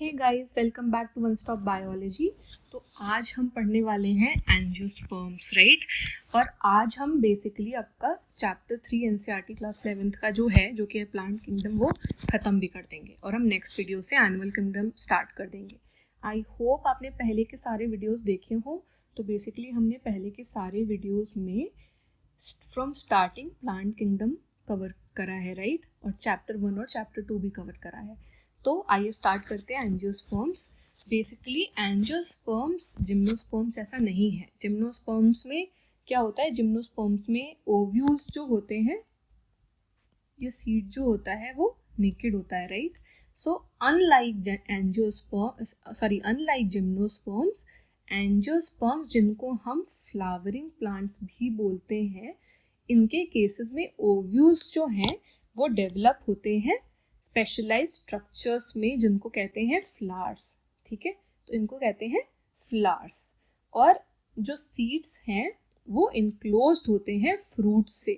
Hey guys, welcome back to one stop biology. तो आज हम पढ़ने वाले हैं एंजियोस्पर्म्स, राइट। और आज हम बेसिकली आपका चैप्टर 3 एनसीईआरटी क्लास 11th का जो कि है प्लांट किंगडम, वो ख़त्म भी कर देंगे और हम नेक्स्ट वीडियो से एनिमल किंगडम स्टार्ट कर देंगे। आई होप आपने पहले के सारे वीडियोज़ देखे हों। तो बेसिकली हमने पहले के सारे वीडियोज़ में from starting plant kingdom cover करा है, राइट। और चैप्टर 1 और चैप्टर 2 भी कवर करा है। तो आइए स्टार्ट करते हैं एंजियोस्पर्म्स। बेसिकली एंजियोस्पर्म्स जिम्नोस्पर्म्स ऐसा नहीं है। जिम्नोस्पर्म्स में क्या होता है, जिम्नोस्पर्म्स में ओव्यूल्स जो होते हैं, ये सीड जो होता है वो नेकेड होता है, right. So unlike gymnosperms, angiosperms जिनको हम फ्लावरिंग प्लांट्स भी बोलते हैं, इनके केसेस में ओव्यूल्स जो हैं वो डेवलप होते हैं स्पेशलाइज्ड स्ट्रक्चर्स में, जिनको कहते हैं फ्लावर्स, ठीक है। तो इनको कहते हैं फ्लावर्स। और जो सीड्स हैं वो इनक्लोज्ड होते हैं फ्रूट्स से,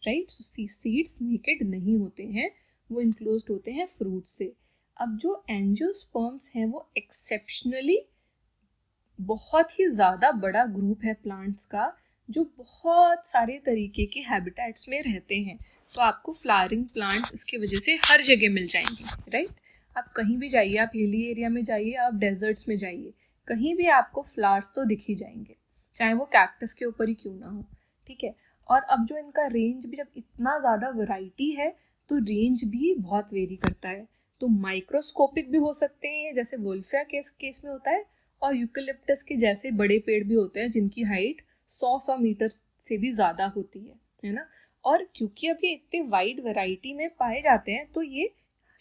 राइट। सो सीड्स नेकेड नहीं होते हैं, वो इनक्लोज्ड होते हैं फ्रूट से। अब जो एंजियोस्पर्म्स हैं वो एक्सेप्शनली बहुत ही ज़्यादा बड़ा ग्रुप है प्लांट्स का, जो बहुत सारे तरीके के हैबिटेट्स में रहते हैं। तो आपको फ्लावरिंग प्लांट्स इसकी वजह से हर जगह मिल जाएंगे, राइट। आप कहीं भी जाइए, आप हिली एरिया में जाइए, आप डेजर्ट्स में जाइए, कहीं भी आपको फ्लावर्स तो दिख ही जाएंगे, चाहे वो कैक्टस के ऊपर ही क्यों ना हो, ठीक है। और अब जो इनका रेंज भी, जब इतना ज़्यादा वैरायटी है तो रेंज भी बहुत वेरी करता है। तो माइक्रोस्कोपिक भी हो सकते हैं, जैसे वोल्फिया केस में होता है, और यूकेलिप्टस के जैसे बड़े पेड़ भी होते हैं जिनकी हाइट 100 मीटर से भी ज़्यादा होती है ना। और क्योंकि अब ये इतने वाइड वैरायटी में पाए जाते हैं, तो ये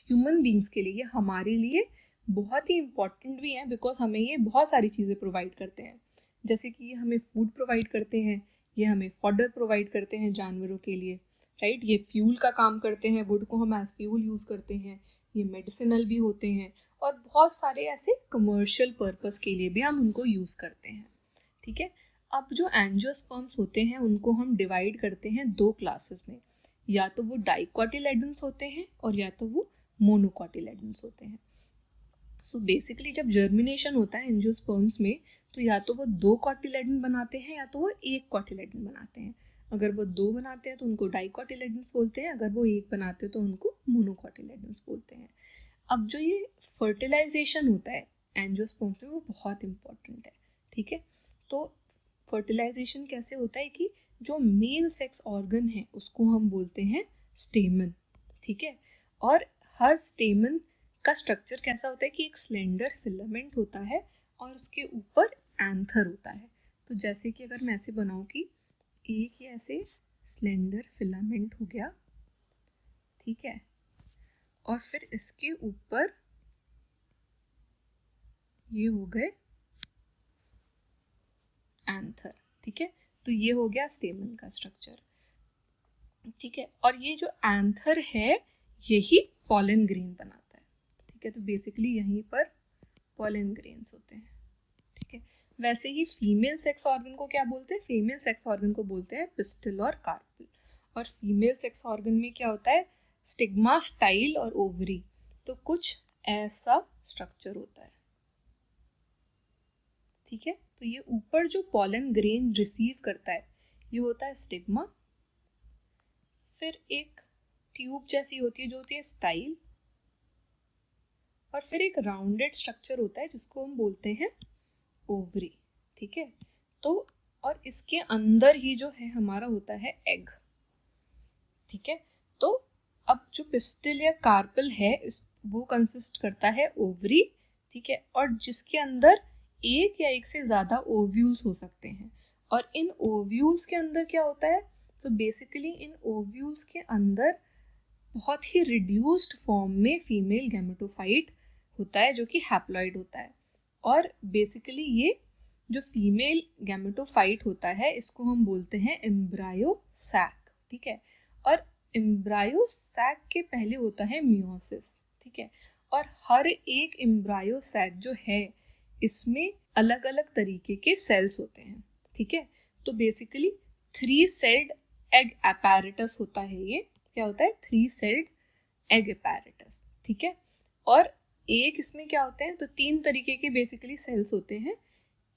ह्यूमन बींग्स के लिए, ये हमारे लिए बहुत ही इम्पॉर्टेंट भी हैं, बिकॉज हमें ये बहुत सारी चीज़ें प्रोवाइड करते हैं। जैसे कि ये हमें फूड प्रोवाइड करते हैं, ये हमें फॉडर प्रोवाइड करते हैं जानवरों के लिए, राइट। ये फ्यूल का काम करते हैं, वुड को हम एज फ्यूल यूज़ करते हैं। ये मेडिसिनल भी होते हैं, और बहुत सारे ऐसे कमर्शियल पर्पस के लिए भी हम उनको यूज़ करते हैं, ठीक है। अब जो एंजियोस्पर्म्स होते हैं उनको हम डिवाइड करते हैं 2 क्लासेस में, या तो वो डाइकोटिलेडन्स होते हैं और या तो वो मोनोकोटिलेडन्स होते हैं। सो बेसिकली जब जर्मिनेशन होता है एंजियोस्पर्म्स में, तो या तो वो 2 कोटिलेडन बनाते हैं या तो वो 1 कोटिलेडन बनाते हैं। अगर वो 2 बनाते हैं तो उनको डाइकोटिलेडन्स बोलते हैं, अगर वो 1 बनाते हैं तो उनको मोनोकोटिलेडन्स बोलते हैं। अब जो ये फर्टिलाइजेशन होता है एंजियोस्पर्म्स में, वो बहुत इंपॉर्टेंट है, ठीक है। तो फर्टिलाइजेशन कैसे होता है कि जो मेल सेक्स ऑर्गन है उसको हम बोलते हैं स्टेमन, ठीक है। और हर स्टेमन का स्ट्रक्चर कैसा होता है कि एक स्लेंडर फिलामेंट होता है और उसके ऊपर एंथर होता है। तो जैसे कि अगर मैं ऐसे बनाऊं कि एक ये ऐसे स्लेंडर फिलामेंट हो गया, ठीक है, और फिर इसके ऊपर ये हो गए एंथर, ठीक है। तो ये हो गया स्टेमन का स्ट्रक्चर, ठीक है। और ये जो एंथर है यही पॉलन ग्रेन बनाता है, ठीक है। तो बेसिकली यहीं पर पॉलन ग्रेन्स होते हैं, ठीक है। वैसे ही फीमेल सेक्स ऑर्गन को क्या बोलते हैं, फीमेल सेक्स ऑर्गन को बोलते हैं पिस्टल और कार्पल। और फीमेल सेक्स ऑर्गन में क्या होता है, स्टिग्मा, स्टाइल और ओवरी। तो कुछ ऐसा स्ट्रक्चर होता है, ठीक है। तो ये ऊपर जो पॉलन ग्रेन रिसीव करता है ये होता है स्टिग्मा, फिर एक ट्यूब जैसी होती है जो होती है स्टाइल, और फिर एक राउंडेड स्ट्रक्चर होता है जिसको हम बोलते हैं ओवरी, ठीक है। तो और इसके अंदर ही जो है हमारा होता है एग, ठीक है। तो अब जो पिस्टल या कार्पल है वो कंसिस्ट करता है ओवरी, ठीक है, और जिसके अंदर एक या एक से ज़्यादा ओव्यूल्स हो सकते हैं। और इन ओव्यूल्स के अंदर क्या होता है, तो बेसिकली इन ओव्यूल्स के अंदर बहुत ही रिड्यूस्ड फॉर्म में फीमेल गैमेटोफाइट होता है जो कि हैप्लॉइड होता है। और बेसिकली ये जो फीमेल गैमेटोफाइट होता है इसको हम बोलते हैं एम्ब्रायो सैक, ठीक है। और एम्ब्रायो सैक के पहले होता है मियोसिस, ठीक है। और हर एक एम्ब्रायो सैक जो है इसमें अलग अलग तरीके के सेल्स होते हैं, ठीक है। तो बेसिकली 3 सेल्ड एग apparatus होता है। ये क्या होता है, 3 सेल्ड एग apparatus, ठीक है। और एक इसमें क्या होते हैं, तो 3 तरीके के बेसिकली सेल्स होते हैं।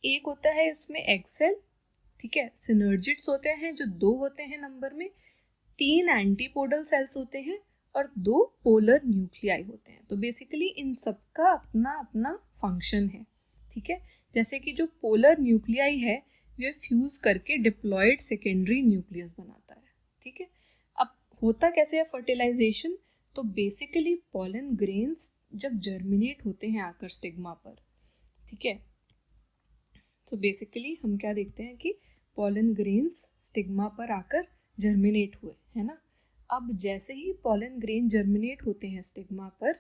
एक होता है इसमें एग सेल, ठीक है, सिनर्जिड्स होते हैं जो 2 होते हैं नंबर में, 3 एंटीपोडल सेल्स होते हैं और 2 पोलर न्यूक्लियाई होते हैं। तो बेसिकली इन सबका अपना अपना फंक्शन है, ठीक है। जैसे कि जो पोलर न्यूक्लियाई है ये फ्यूज करके डिप्लॉयड सेकेंडरी न्यूक्लियस बनाता है, ठीक है। अब होता कैसे है फर्टिलाइजेशन, तो बेसिकली पॉलन ग्रेन्स जब जर्मिनेट होते हैं आकर स्टिग्मा पर, ठीक है, तो बेसिकली हम क्या देखते हैं कि पॉलन ग्रेन्स स्टिग्मा पर आकर जर्मिनेट हुए, है ना। अब जैसे ही पॉलन ग्रेन जर्मिनेट होते हैं स्टिग्मा पर,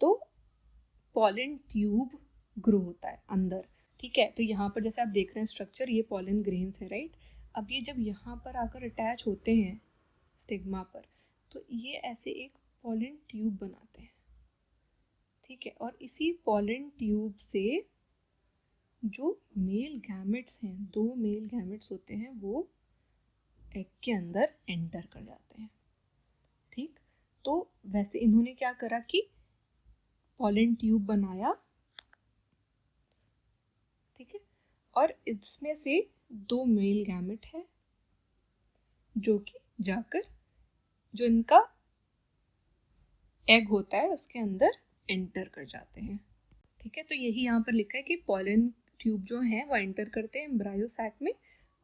तो पॉलन ट्यूब ग्रो होता है अंदर, ठीक है। तो यहाँ पर जैसे आप देख रहे हैं स्ट्रक्चर, ये पॉलन ग्रेन्स है, राइट। अब ये जब यहाँ पर आकर अटैच होते हैं स्टिग्मा पर, तो ये ऐसे एक पॉलन ट्यूब बनाते हैं, ठीक है। और इसी पॉलन ट्यूब से जो मेल गैमेट्स हैं, 2 मेल गैमेट्स होते हैं, वो एग के अंदर एंटर कर जाते हैं, ठीक। तो वैसे इन्होंने क्या करा कि पॉलन ट्यूब बनाया, ठीक है, और इसमें से 2 मेल गैमेट है जो कि जाकर जो इनका एग होता है उसके अंदर एंटर कर जाते हैं, ठीक है। तो यही यहाँ पर लिखा है कि पॉलन ट्यूब जो है वो एंटर करते हैं एम्ब्रायो सैक में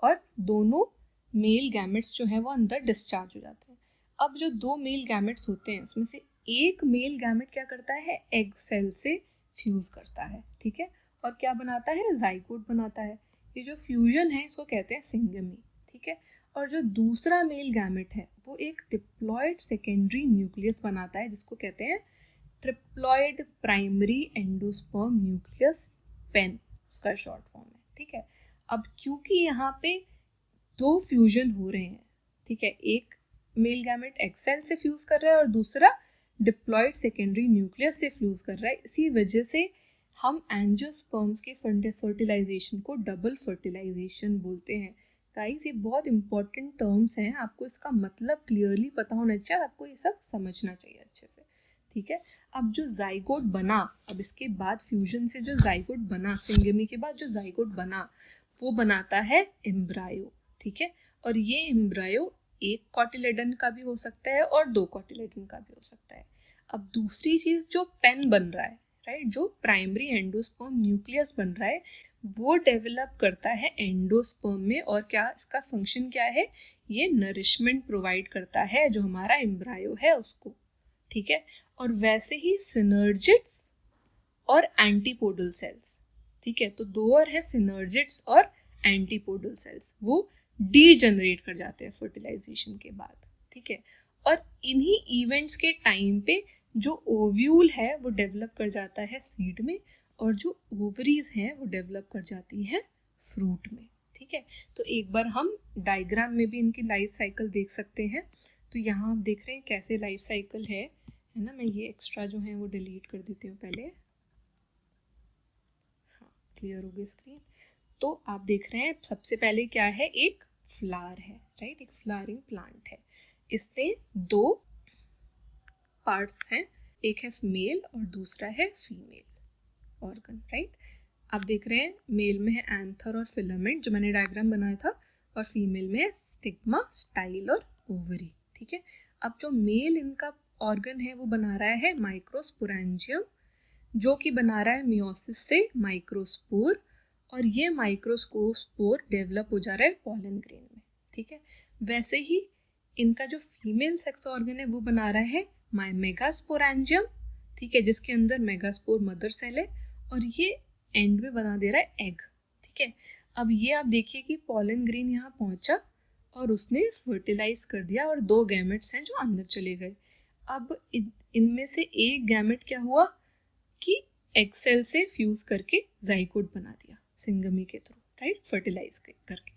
और दोनों मेल गैमेट्स जो है वो अंदर डिस्चार्ज हो जाते हैं। अब जो 2 मेल गैमेट्स होते हैं उसमें से एक मेल गैमेट क्या करता है, एग सेल से फ्यूज करता है, ठीक है, और क्या बनाता है, जाइगोट बनाता है। ये जो फ्यूजन है इसको कहते हैं सिंगमी, ठीक है। और जो दूसरा मेल गैमेट है वो एक डिप्लॉयड सेकेंडरी न्यूक्लियस बनाता है जिसको कहते हैं triploid primary endosperm nucleus, PEN उसका शॉर्ट फॉर्म है, ठीक है। अब क्योंकि यहाँ पे 2 फ्यूजन हो रहे हैं, ठीक है, एक मेल गैमेट एग सेल से फ्यूज कर रहा है और दूसरा डिप्लॉयड सेकेंडरी न्यूक्लियस से फ्यूज कर रहा है, इसी वजह से हम एंजियोस्पर्म्स के फर्टिलाइजेशन को डबल फर्टिलाइजेशन बोलते हैं। गाइस ये बहुत इंपॉर्टेंट टर्म्स हैं, आपको इसका मतलब क्लियरली पता होना चाहिए, आपको ये सब समझना चाहिए अच्छे से, ठीक है। अब जो जाइगोट बना, अब इसके बाद फ्यूजन से जो जाइगोट बना, सिंगमी के बाद जो जाइगोट बना वो बनाता है एम्ब्रायो, ठीक है। और ये एम्ब्रायो एक कॉटिलेडन का भी हो सकता है और 2 कॉटिलेडन का भी हो सकता है। अब दूसरी चीज जो पेन बन रहा है, राइट, जो प्राइमरी एंडोस्पर्म न्यूक्लियस बन रहा है वो डेवलप करता है एंडोस्पर्म में, और क्या इसका फंक्शन क्या है, ये नरिशमेंट प्रोवाइड करता है जो हमारा एम्ब्रायो है उसको, ठीक है। और वैसे ही सिनर्जिड्स और एंटीपोडल सेल्स, ठीक है, तो 2 और है सिनर्जिड्स और एंटीपोडल सेल्स, वो डीजनरेट कर जाते हैं फर्टिलाइजेशन के बाद, ठीक है। और इन्हीं इवेंट्स के टाइम पे जो ओव्यूल है वो डेवलप कर जाता है सीड में और जो ओवरीज हैं वो डेवलप कर जाती हैं फ्रूट में, ठीक है। तो एक बार हम डायग्राम में भी इनकी लाइफ साइकिल देख सकते हैं। तो यहाँ आप देख रहे हैं कैसे लाइफ साइकिल है ना। मैं ये एक्स्ट्रा जो है वो डिलीट कर देती हूँ पहले, हाँ क्लियर हो गई स्क्रीन। तो आप देख रहे हैं सबसे पहले क्या है, एक फ्लावर है, राइट, एक फ्लावरिंग प्लांट है। इससे 2 पार्ट्स हैं, एक है मेल और दूसरा है फीमेल ऑर्गन, राइट। आप देख रहे हैं मेल में है एंथर और फिलामेंट जो मैंने डायग्राम बनाया था, और फीमेल में है स्टिग्मा, स्टाइल और ओवरी, ठीक है। अब जो मेल इनका ऑर्गन है वो बना रहा है माइक्रोस्पोरेंजियम, जो कि बना रहा है मियोसिस से माइक्रोस्पोर, और ये माइक्रोस्पोर डेवलप हो जा रहा है पॉलन ग्रेन में, ठीक है। वैसे ही इनका जो फीमेल सेक्स ऑर्गन है वो बना रहा है मेगास्पोरेंजियम, ठीक है, जिसके अंदर मेगास्पोर मदर सेल है, और ये एंड में बना दे रहा है एग, ठीक है। अब ये आप देखिए कि पॉलन ग्रेन यहाँ पहुंचा और उसने फर्टिलाइज कर दिया और 2 गैमेट्स हैं जो अंदर चले गए। अब इनमें से एक गैमेट क्या हुआ कि एग सेल से फ्यूज करके जाइगोट बना दिया सिंगमी के थ्रू, राइट, फर्टिलाइज करके,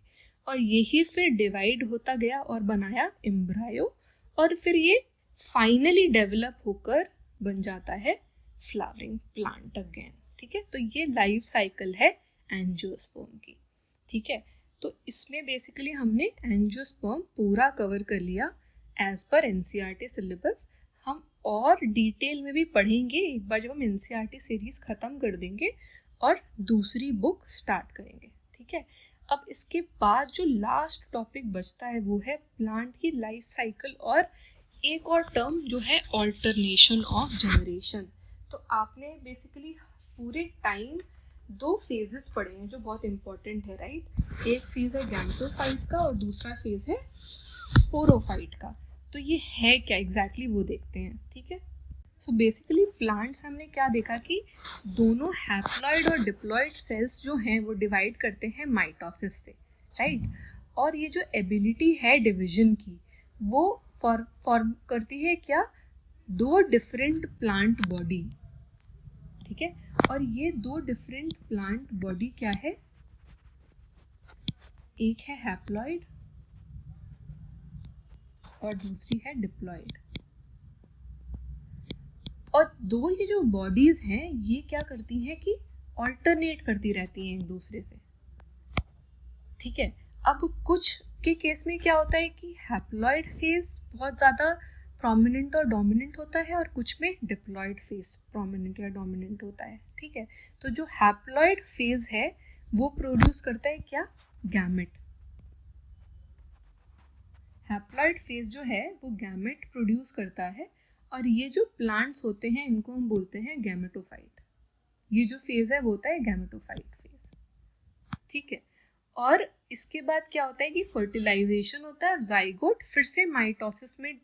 और यही फिर डिवाइड होता गया और बनाया एम्ब्रायो, और फिर ये फाइनली डेवलप होकर बन जाता है फ्लावरिंग प्लांट अगेन, ठीक है। तो ये लाइफ साइकिल है एंजियोस्पर्म की, ठीक है। तो इसमें बेसिकली हमने एंजियोस्पर्म पूरा कवर कर लिया एज पर एनसीईआरटी सिलेबस। हम और डिटेल में भी पढ़ेंगे एक बार जब हम एनसीईआरटी सीरीज खत्म कर देंगे और दूसरी बुक स्टार्ट करेंगे, ठीक है। अब इसके बाद जो लास्ट टॉपिक बचता है वो है प्लांट की लाइफ साइकिल और एक और टर्म जो है ऑल्टरनेशन ऑफ जनरेशन। तो आपने बेसिकली पूरे टाइम 2 फेजेस पढ़े हैं जो बहुत इंपॉर्टेंट है, राइट। एक फेज है गैमेटोफाइट का और दूसरा फेज है स्पोरोफाइट का। तो ये है क्या एग्जैक्टली वो देखते हैं, ठीक है। सो बेसिकली प्लांट्स हमने क्या देखा कि दोनों हैप्लॉइड और डिप्लॉइड सेल्स जो हैं वो डिवाइड करते हैं माइटोसिस से, राइट। और ये जो एबिलिटी है डिवीजन की वो फॉर्म करती है क्या, 2 डिफरेंट प्लांट बॉडी, ठीक है। और ये 2 डिफरेंट प्लांट बॉडी क्या है, एक है हैप्लॉइड और दूसरी है डिप्लॉइड। और 2 ये जो बॉडीज हैं ये क्या करती हैं कि ऑल्टरनेट करती रहती हैं एक दूसरे से, ठीक है। अब कुछ के केस में क्या होता है कि हैप्लॉइड फेज बहुत ज़्यादा प्रोमिनेंट और डोमिनेंट होता है और कुछ में डिप्लॉइड फेज प्रोमिनेंट या डोमिनेंट होता है, ठीक है। तो जो हैप्लॉइड फेज है वो प्रोड्यूस करता है क्या, गैमेट। हैप्लॉइड फेज जो है वो गैमेट प्रोड्यूस करता है और ये जो प्लांट्स होते हैं इनको हम बोलते हैं गैमेटोफाइट। ये जो फेज है वो होता है गैमेटोफाइट फेज, ठीक है। और इसके बाद क्या होता है कि फर्टिलाइजेशन होता है और जाइगोट फिर से माइटोसिस में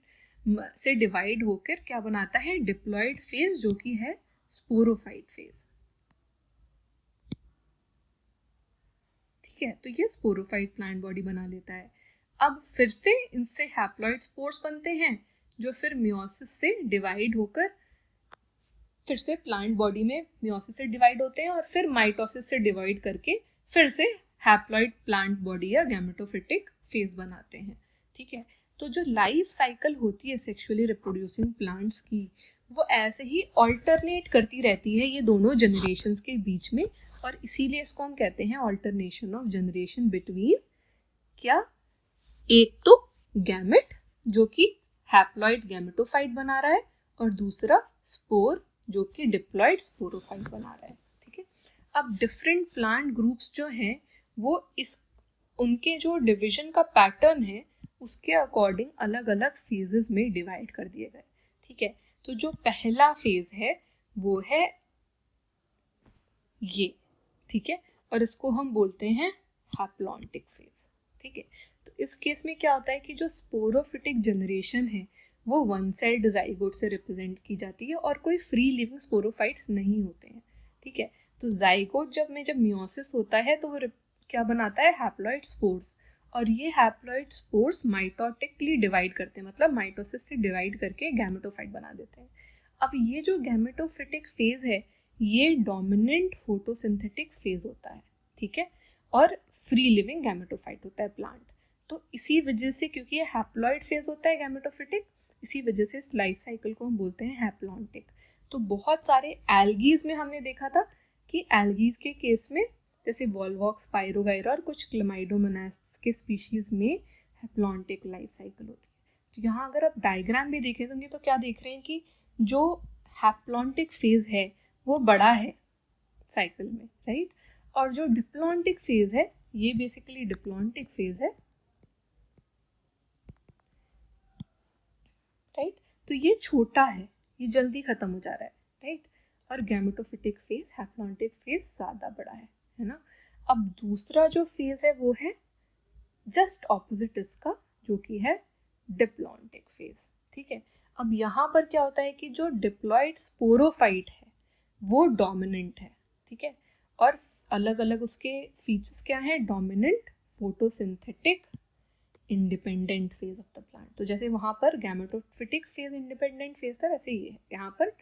से डिवाइड होकर क्या बनाता है, डिप्लॉइड फेज जो कि है स्पोरोफाइट फेज, ठीक है। तो ये स्पोरोफाइट प्लांट बॉडी बना लेता है। अब फिर से इनसे हैप्लॉइड स्पोर्स बनते हैं जो फिर मियोसिस से डिवाइड होकर फिर से प्लांट बॉडी में मियोसिस से डिवाइड होते हैं और फिर माइटोसिस से डिवाइड करके फिर से हैप्लॉइड प्लांट बॉडी या गैमेटोफिटिक फेज बनाते हैं, ठीक है। तो जो लाइफ साइकिल होती है सेक्सुअली रिप्रोड्यूसिंग प्लांट्स की वो ऐसे ही ऑल्टरनेट करती रहती है ये दोनों जनरेशन्स के बीच में, और इसीलिए इसको हम कहते हैं ऑल्टरनेशन ऑफ जनरेशन बिटवीन क्या, एक तो गैमेट जो कि हैप्लॉइड गैमेटोफाइट बना रहा है और दूसरा स्पोर जो कि डिप्लॉइड स्पोरोफाइट बना रहा है, ठीक है। अब डिफरेंट प्लांट ग्रुप्स जो हैं वो इस उनके जो डिवीजन का पैटर्न है उसके अकॉर्डिंग अलग अलग फेजेस में डिवाइड कर दिए गए, ठीक है। तो जो पहला फेज है वो है ये, ठीक है, और इसको हम बोलते हैं हैप्लॉन्टिक फेज, ठीक है। तो इस केस में क्या होता है कि जो स्पोरोफिटिक जनरेशन है वो वन सेल्ड जाइगोट से रिप्रेजेंट की जाती है और कोई फ्री लिविंग स्पोरोफाइट्स नहीं होते हैं, ठीक है। तो जाइगोट जब मियोसिस होता है तो वो क्या बनाता है, हैप्लॉइड स्पोर्स, और ये हैप्लॉइड स्पोर्स माइटोटिकली डिवाइड करते हैं, मतलब माइटोसिस से डिवाइड करके गैमेटोफाइट बना देते हैं। अब ये जो गैमेटोफिटिक फेज है ये डोमिनेंट फोटोसिंथेटिक फेज होता है, ठीक है, और फ्री लिविंग गैमेटोफाइट होता है प्लांट। तो इसी वजह से क्योंकि ये हैप्लॉइड फेज होता है गैमेटोफिटिक, इसी वजह से इस लाइफ साइकिल को हम बोलते हैं हैप्लॉन्टिक। तो बहुत सारे एल्गीज में हमने देखा था कि एल्गीज के केस में जैसे वॉलवॉक्स, पायरोगाइरा और कुछ क्लेमाइडोमोनास के स्पीशीज में हैप्लॉन्टिक लाइफ साइकिल होती है। तो यहाँ अगर आप डायग्राम भी देखेंगे तो क्या देख रहे हैं कि जो हैप्लॉन्टिक फेज है वो बड़ा है साइकिल में, राइट, और जो डिप्लॉन्टिक फेज है ये बेसिकली डिप्लॉन्टिक फेज है, राइट। तो ये छोटा है, ये जल्दी खत्म हो जा रहा है, राइट, और गैमेटोफिटिक फेज हैप्लॉन्टिक फेज ज़्यादा बड़ा है ना। अब दूसरा जो फेज है वो है जस्ट ऑपोजिट इसका जो कि है डिप्लॉन्टिक फेज, ठीक है। अब यहाँ पर क्या होता है कि जो डिप्लॉइड स्पोरोफाइट है वो डोमिनेंट है, ठीक है, और अलग अलग उसके फीचर्स क्या हैं, dominant, photosynthetic, independent phase of the plant. तो जैसे वहाँ पर गैमेटोफिटिक फेज इंडिपेंडेंट फेज था वैसे ही है यहाँ पर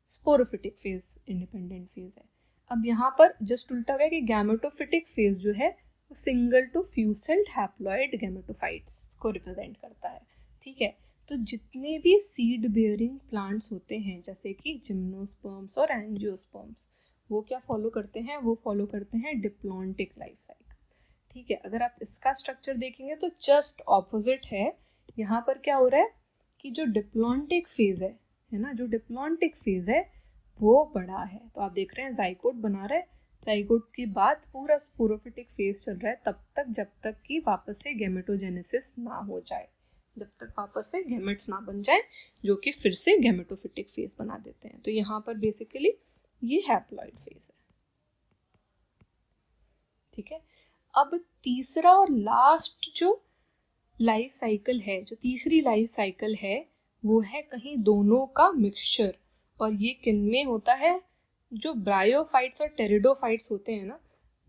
स्पोरोफिटिक फेज इंडिपेंडेंट फेज है। अब यहाँ पर जस्ट उल्टा हो गया कि गैमेटोफिटिक फेज जो है वो single to few celled haploid gametophytes को रिप्रेजेंट करता है, ठीक है। तो जितने भी सीड बेयरिंग प्लांट्स होते हैं जैसे कि जिम्नोस्पर्म्स और एंजियोस्पर्म्स वो क्या फॉलो करते हैं, वो फॉलो करते हैं डिप्लॉन्टिक लाइफ साइकिल, ठीक है। अगर आप इसका स्ट्रक्चर देखेंगे तो जस्ट ऑपोजिट है। यहाँ पर क्या हो रहा है कि जो डिप्लॉन्टिक फेज है है ना, जो डिप्लॉन्टिक फेज है वो बड़ा है। तो आप देख रहे हैं जाइगोट बना रहा है, जाइगोट के बाद पूरा स्पोरोफिटिक फेज चल रहा है तब तक जब तक कि वापस से गैमेटोजेनेसिस ना हो जाए, जब तक वापस से गैमेट्स ना बन जाए जो कि फिर से गैमेटोफिटिक फेज बना देते हैं। तो यहाँ पर बेसिकली ये हैप्लॉइड फेज है। ठीक है, अब तीसरा और लास्ट जो लाइफ साइकिल है, जो तीसरी लाइफ साइकिल है, वो है कहीं दोनों का मिक्सचर। और ये किन में होता है, जो ब्रायोफाइट्स और टेरिडोफाइट्स होते हैं ना,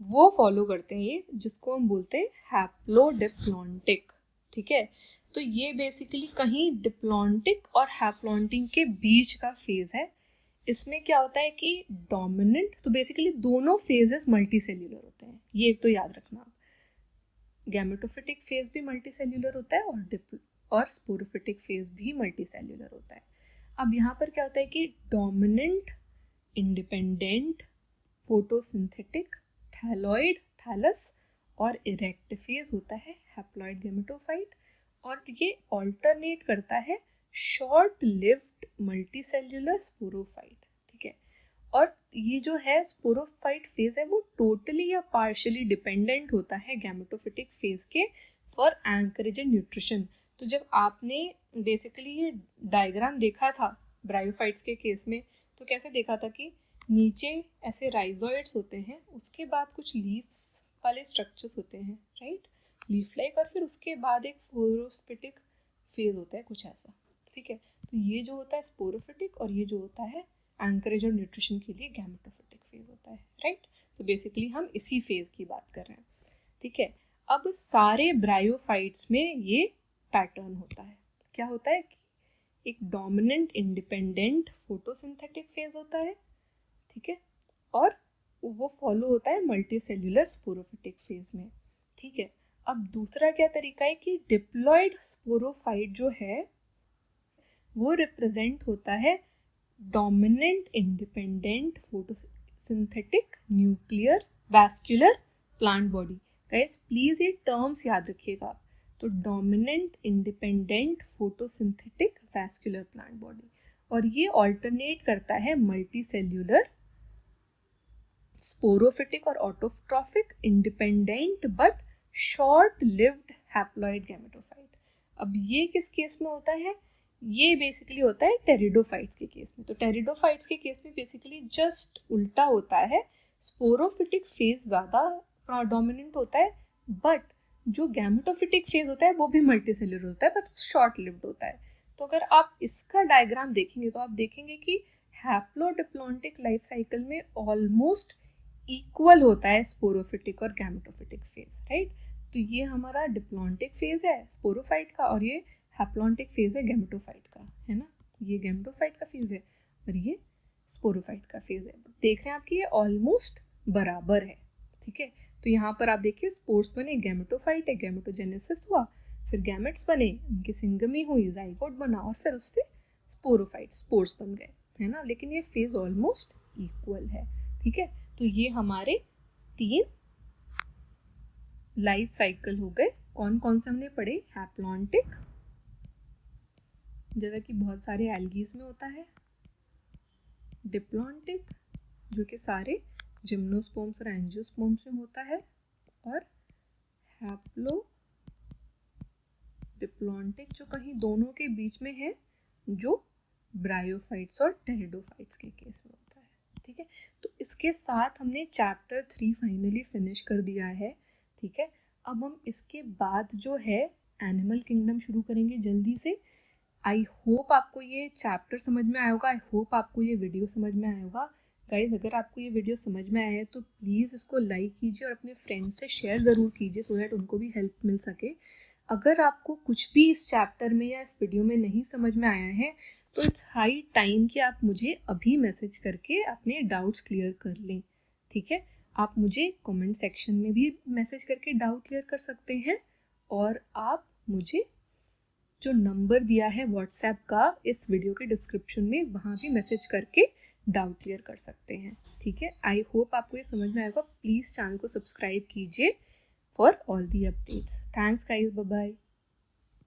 वो फॉलो करते हैं ये, जिसको हम बोलते हैं हैप्लोडिप्लॉन्टिक। ठीक है, तो ये बेसिकली कहीं डिप्लॉन्टिक और हैप्लॉन्टिक के बीच का फेज है। इसमें क्या होता है कि डोमिनेंट, तो बेसिकली दोनों फेजेस मल्टीसेल्यूलर होते हैं, ये एक तो याद रखना। गैमेटोफिटिक फेज भी मल्टीसेल्यूलर होता है और स्पोरोफिटिक फेज भी मल्टीसेल्यूलर होता है। अब यहाँ पर क्या होता है कि dominant independent photosynthetic thalloid thallus और इरेक्ट फेज होता है हैप्लॉइड गैमेटोफाइट, और ये ऑल्टरनेट करता है शॉर्ट लिव्ड मल्टीसेल्यूलर स्पोरोफाइट। ठीक है, और ये जो है स्पोरोफाइट फेज है वो टोटली या पार्शियली डिपेंडेंट होता है गैमेटोफिटिक फेज के फॉर एंकरेज एंड न्यूट्रिशन। तो जब आपने बेसिकली ये डायग्राम देखा था ब्रायोफाइट्स के केस में, तो कैसे देखा था कि नीचे ऐसे राइजोइड्स होते हैं, उसके बाद कुछ लीव्स वाले स्ट्रक्चर्स होते हैं, राइट, लीफ लाइक, और फिर उसके बाद एक स्पोरोफिटिक फेज होता है कुछ ऐसा। ठीक है, तो ये जो होता है स्पोरोफिटिक और ये जो होता है एंकरेज और न्यूट्रिशन के लिए गैमेटोफिटिक फेज होता है, राइट। तो बेसिकली हम इसी फेज की बात कर रहे हैं। ठीक है, अब सारे ब्रायोफाइट्स में ये पैटर्न होता है। क्या होता है कि एक डोमिनेंट इंडिपेंडेंट फोटोसिंथेटिक फेज होता है, ठीक है, और वो फॉलो होता है मल्टीसेल्यूलर स्पोरोफिटिक फेज में। ठीक है, अब दूसरा क्या तरीका है कि डिप्लॉयड स्पोरोफाइट जो है वो रिप्रेजेंट होता है dominant independent photosynthetic nuclear vascular plant body. Guys please ये टर्म्स याद रखिएगा। तो dominant independent photosynthetic vascular plant body, और ये ऑल्टरनेट करता है मल्टीसेल्यूलर स्पोरोफिटिक और autotrophic independent but short lived haploid gametophyte. अब ये किस केस में होता है, ये बेसिकली होता है टेरिडोफाइट्स के केस में। तो टेरिडोफाइट्स के केस में बेसिकली जस्ट उल्टा होता है, स्पोरोफिटिक फेज ज़्यादा डोमिनेंट होता है, बट जो गैमेटोफिटिक फेज होता है वो भी मल्टीसेल्यूलर होता है बट शॉर्ट लिव्ड होता है। तो अगर आप इसका डायग्राम देखेंगे तो आप देखेंगे कि हैप्लोडिप्लॉन्टिक लाइफ साइकिल में ऑलमोस्ट इक्वल होता है स्पोरोफिटिक और गैमेटोफिटिक फेज, राइट। तो ये हमारा डिप्लॉन्टिक फेज है स्पोरोफाइट का, और ये हैप्लॉन्टिक फेज है गैमेटोफाइट का, है ना। ये गैमेटोफाइट का फेज है और ये स्पोरोफाइट का फेज है। देख रहे हैं आपकी ये ऑलमोस्ट बराबर है। ठीक है, तो यहाँ पर आप देखिए स्पोर्स बने, गैमेटोफाइट है, गैमेटोजेनेसिस हुआ, फिर गैमेट्स बने, उनकी सिंगमी हुई, जाइगोट बना, और फिर उससे स्पोरोफाइट स्पोर्स बन गए, है ना। लेकिन ये फेज ऑलमोस्ट इक्वल है। ठीक है, तो ये हमारे 3 लाइफ साइकिल हो गए। कौन कौन से हमने पढ़े, हैप्लॉन्टिक, जैसा कि बहुत सारे एल्गीज में होता है, डिप्लॉन्टिक जो कि सारे जिम्नोस्पर्म्स और एंजियोस्पर्म्स में होता है, और हैप्लो डिप्लॉन्टिक जो कहीं दोनों के बीच में है, जो ब्रायोफाइट्स और टेरिडोफाइट्स के केस में होता है। ठीक है, तो इसके साथ हमने चैप्टर 3 फाइनली फिनिश कर दिया है। ठीक है, अब हम इसके बाद जो है एनिमल किंगडम शुरू करेंगे जल्दी से। आई होप आपको ये चैप्टर समझ में आया होगा, आई होप आपको ये वीडियो समझ में आया होगा। गाइज अगर आपको ये वीडियो समझ में आया है तो प्लीज़ इसको लाइक कीजिए और अपने फ्रेंड्स से शेयर ज़रूर कीजिए सो दैट उनको भी हेल्प मिल सके। अगर आपको कुछ भी इस चैप्टर में या इस वीडियो में नहीं समझ में आया है तो इट्स हाई टाइम कि आप मुझे अभी मैसेज करके अपने डाउट्स क्लियर कर लें। ठीक है, आप मुझे कमेंट सेक्शन में भी मैसेज करके डाउट क्लियर कर सकते हैं, और आप मुझे जो नंबर दिया है व्हाट्सएप का इस वीडियो के डिस्क्रिप्शन में, वहाँ भी मैसेज करके डाउट क्लियर कर सकते हैं। ठीक है, आई होप आपको ये समझ में आएगा। प्लीज़ चैनल को सब्सक्राइब कीजिए for all the updates. Thanks guys, bye bye.